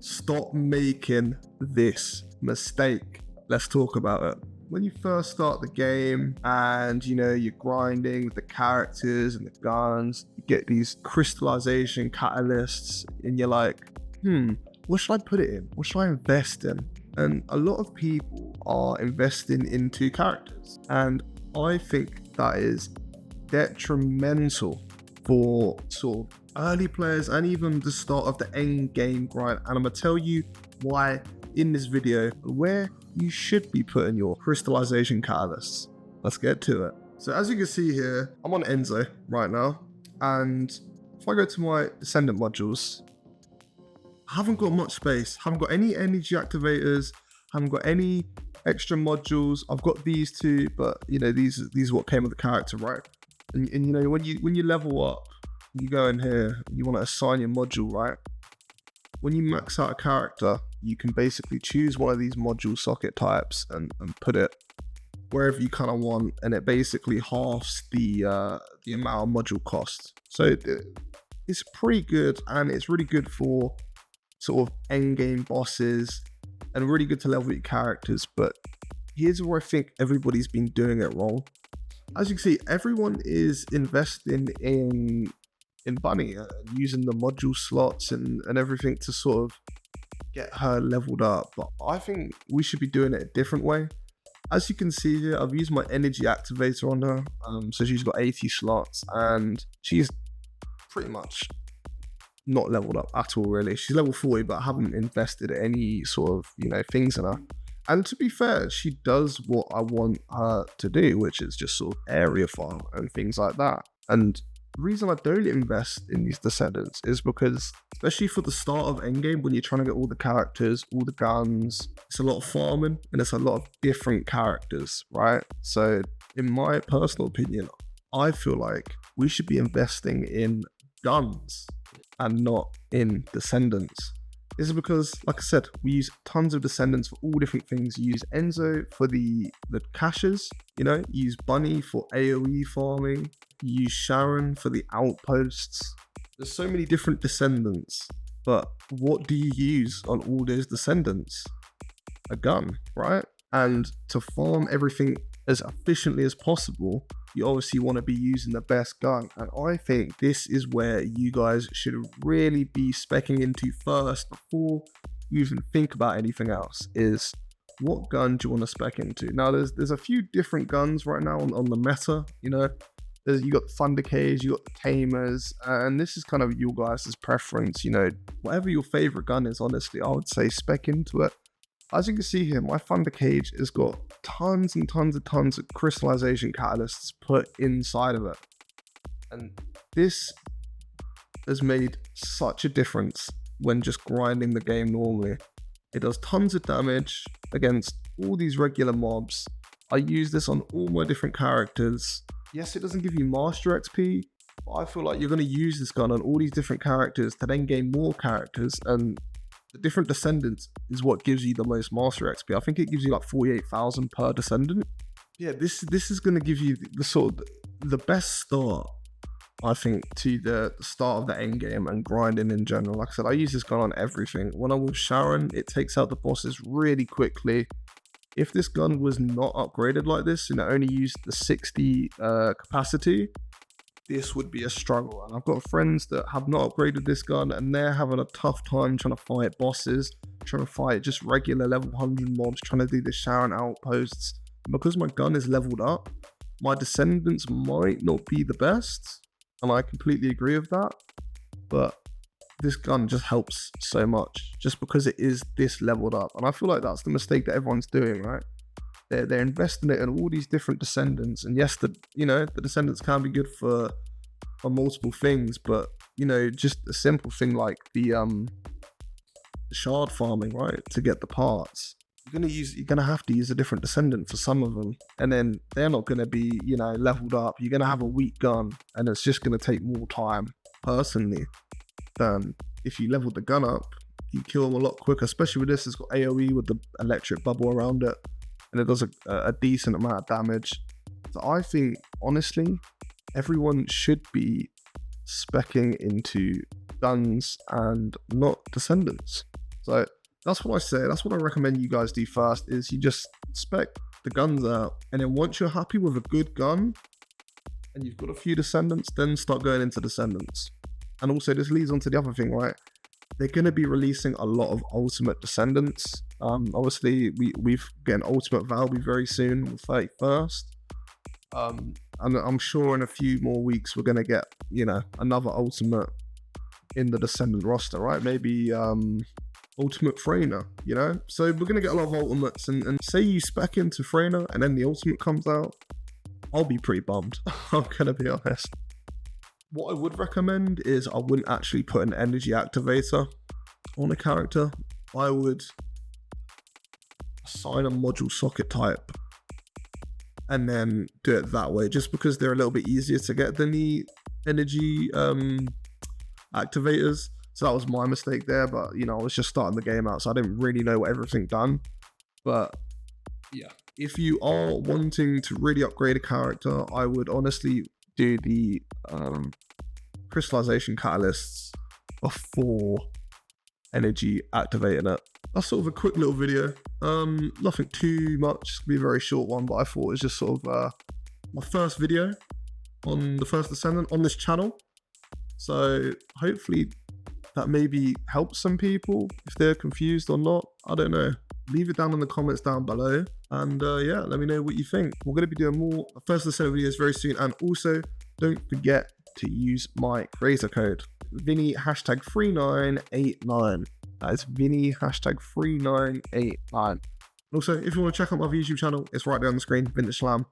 Stop making this mistake. Let's talk about it. When you first start the game and you're grinding with the characters and the guns, you get these crystallization catalysts and you're like, what should I put it in? What should I invest in? And a lot of people are investing into characters. And I think that is detrimental for sort of early players and even the start of the end game grind. And I'm gonna tell you why in this video, where you should be putting your crystallization catalysts. Let's get to it. So as you can see here, I'm on Enzo right now. And if I go to my Descendant modules, I haven't got much space. Haven't got any energy activators. Haven't got any extra modules. I've got these two, but these are what came with the character, right? And when you level up, you go in here, you want to assign your module, right? When you max out a character, you can basically choose one of these module socket types and put it wherever you kind of want, and it basically halves the amount of module cost. So it's pretty good, and it's really good for sort of end game bosses and really good to level your characters. But here's where I think everybody's been doing it wrong. As you can see, everyone is investing in Bunny, using the module slots and everything to sort of get her leveled up. But I think we should be doing it a different way. As you can see here, I've used my energy activator on her. So she's got 80 slots and she's pretty much not leveled up at all, really. She's level 40, but I haven't invested any sort of, things in her. And to be fair, she does what I want her to do, which is just sort of area farm and things like that. And the reason I don't invest in these Descendants is because, especially for the start of endgame, when you're trying to get all the characters, all the guns, it's a lot of farming and it's a lot of different characters, right? So in my personal opinion, I feel like we should be investing in guns and not in Descendants. This is because, like I said, we use tons of Descendants for all different things. You use Enzo for the caches, you use Bunny for AoE farming, you use Sharon for the outposts. There's so many different Descendants, but what do you use on all those Descendants? A gun, right? And to farm everything as efficiently as possible, you obviously want to be using the best gun. And I think this is where you guys should really be speccing into first before you even think about anything else, is what gun do you want to spec into? Now there's a few different guns right now on the meta, you got the Thunder Cage, you got the Tamers, and this is kind of your guys' preference, whatever your favorite gun is, honestly, I would say spec into it. As you can see here, my Thunder Cage has got tons and tons of crystallization catalysts put inside of it. And this has made such a difference when just grinding the game normally. It does tons of damage against all these regular mobs. I use this on all my different characters. Yes, it doesn't give you Master XP, but I feel like you're going to use this gun on all these different characters to then gain more characters, and the different Descendants is what gives you the most Master XP. I think it gives you like 48,000 per Descendant. Yeah, this is going to give you the best start, I think, to the start of the end game and grinding in general. Like I said, I use this gun on everything. When I'm with Sharon, it takes out the bosses really quickly. If this gun was not upgraded like this and it only used the 60 capacity, this would be a struggle. And I've got friends that have not upgraded this gun and they're having a tough time trying to fight bosses, trying to fight just regular level 100 mobs, trying to do the Sharon outposts. And because my gun is leveled up, my Descendants might not be the best, and I completely agree with that, but this gun just helps so much just because it is this leveled up. And I feel like that's the mistake that everyone's doing, right? They're investing it in all these different Descendants, and yes, the Descendants can be good for multiple things, but just a simple thing like the shard farming, right, to get the parts, you're gonna have to use a different Descendant for some of them, and then they're not gonna be leveled up. You're gonna have a weak gun, and it's just gonna take more time, personally, than if you leveled the gun up. You kill them a lot quicker, especially with this. It's got AoE with the electric bubble around it, and it does a decent amount of damage. So I think, honestly, everyone should be speccing into guns and not Descendants. So that's what I say. That's what I recommend you guys do first, is you just spec the guns out. And then once you're happy with a good gun and you've got a few Descendants, then start going into Descendants. And also this leads on to the other thing, right? They're going to be releasing a lot of Ultimate Descendants. Obviously, we've got an Ultimate Valby very soon, on the 31st. And I'm sure in a few more weeks we're going to get, you know, another Ultimate in the Descendant roster, right? Maybe Ultimate Freyna, you know? So we're going to get a lot of Ultimates, and say you spec into Freyna and then the Ultimate comes out, I'll be pretty bummed. I'm going to be honest. What I would recommend is I wouldn't actually put an energy activator on a character. I would assign a module socket type and then do it that way, just because they're a little bit easier to get than the energy activators. So that was my mistake there, but you know, I was just starting the game out, so I didn't really know what everything done. But yeah, if you are wanting to really upgrade a character, I would honestly do the crystallization catalysts before energy activating it. That's sort of a quick little video. Nothing too much, it's gonna be a very short one, but I thought it was just sort of my first video on the First Descendant on this channel. So hopefully that maybe helps some people if they're confused or not. I don't know. Leave it down in the comments down below. And yeah, let me know what you think. We're going to be doing more First Descendant videos very soon. And also, don't forget to use my creator code. Vinny #3989. That is Vinny #3989. Also, if you want to check out my YouTube channel, it's right there on the screen, Vintage Slam.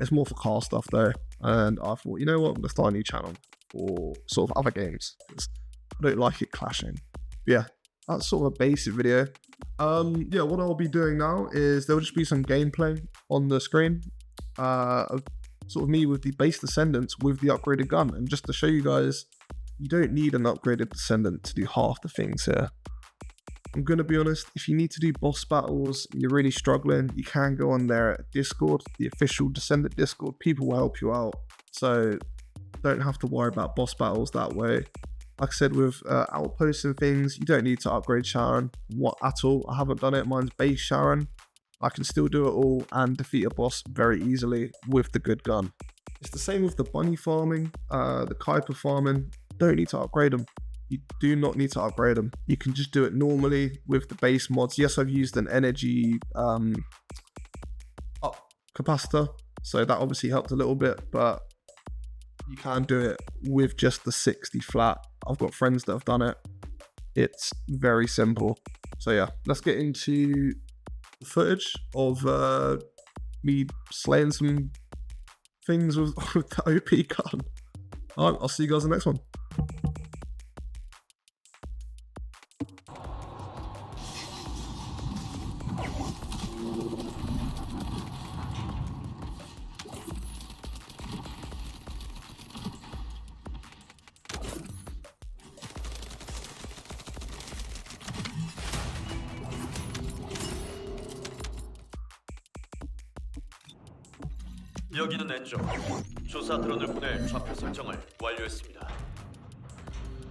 It's more for car stuff though. And I thought, you know what, I'm going to start a new channel for sort of other games, because I don't like it clashing. But yeah, that's sort of a basic video. Yeah, what I'll be doing now is there'll just be some gameplay on the screen of sort of me with the base Descendants with the upgraded gun, and just to show you guys, you don't need an upgraded Descendant to do half the things here. I'm gonna be honest, if you need to do boss battles and you're really struggling, you can go on their Discord, the official Descendant Discord. People will help you out, so don't have to worry about boss battles that way. Like I said, with Outposts and things, you don't need to upgrade Sharon at all. I haven't done it. Mine's base Sharon. I can still do it all and defeat a boss very easily with the good gun. It's the same with the bunny farming, the Kuiper farming. Don't need to upgrade them. You do not need to upgrade them. You can just do it normally with the base mods. Yes, I've used an energy up capacitor, so that obviously helped a little bit, but you can do it with just the 60 flat. I've got friends that have done it. It's very simple. So yeah, let's get into the footage of me slaying some things with the OP gun. Alright, I'll see you guys in the next one. 여기는 엔저. 조사 드론을 보낼 좌표 설정을 완료했습니다.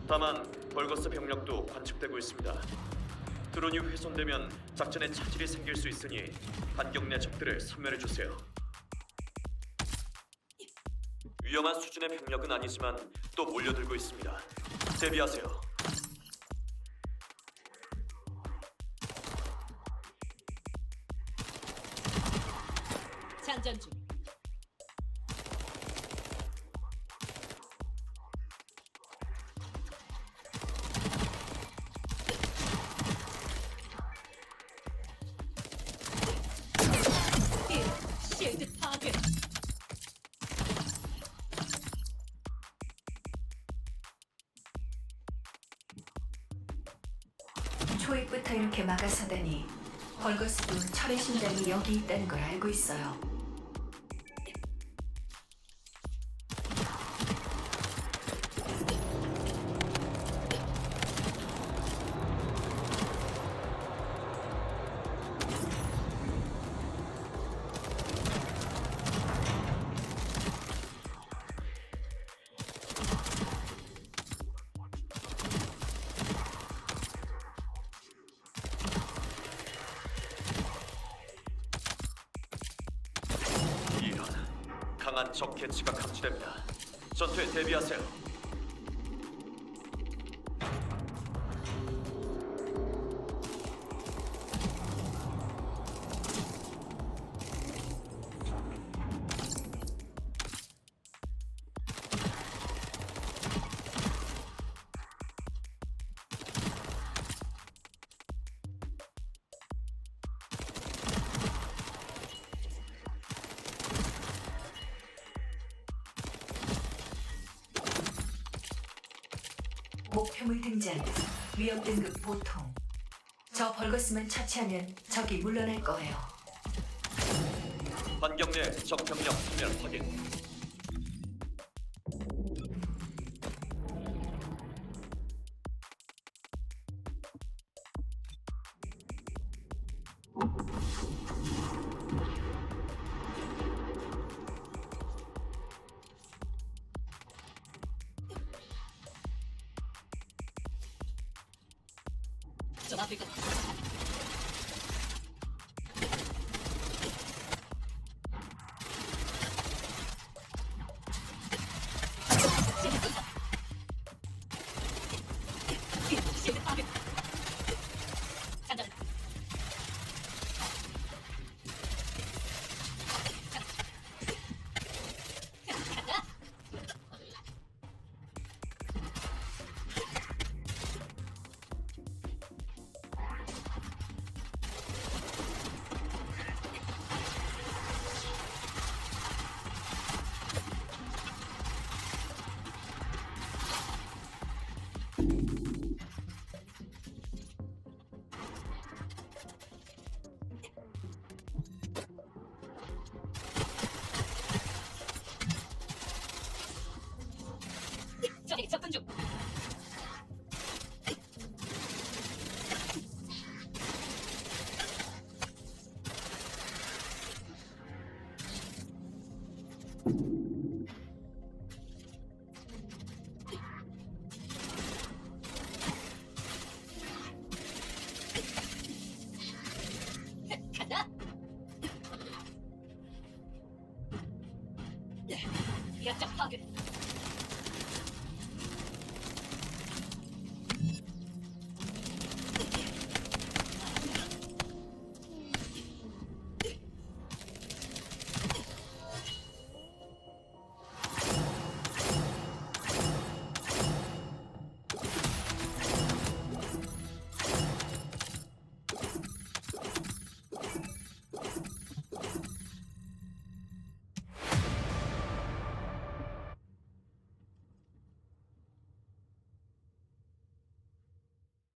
다만 벌거스 병력도 관측되고 있습니다. 드론이 훼손되면 작전에 차질이 생길 수 있으니 반경 내 적들을 섬멸해주세요. 위험한 수준의 병력은 아니지만 또 몰려들고 있습니다. 대비하세요. 장전 중. 실드 파괴. 초입부터 이렇게 막아서다니. 벌거스도 철의 심장이 여기 있다는 걸 알고 있어요. 강한 적 개체가 감지됩니다. 전투에 대비하세요. 목표물 등장. 위험 등급 보통. 저 벌거스만 처치하면 적이 물러날 거예요. 반경 내 적 병력 소멸 확인. 적이 접근 중. 간다. 약점 파괴.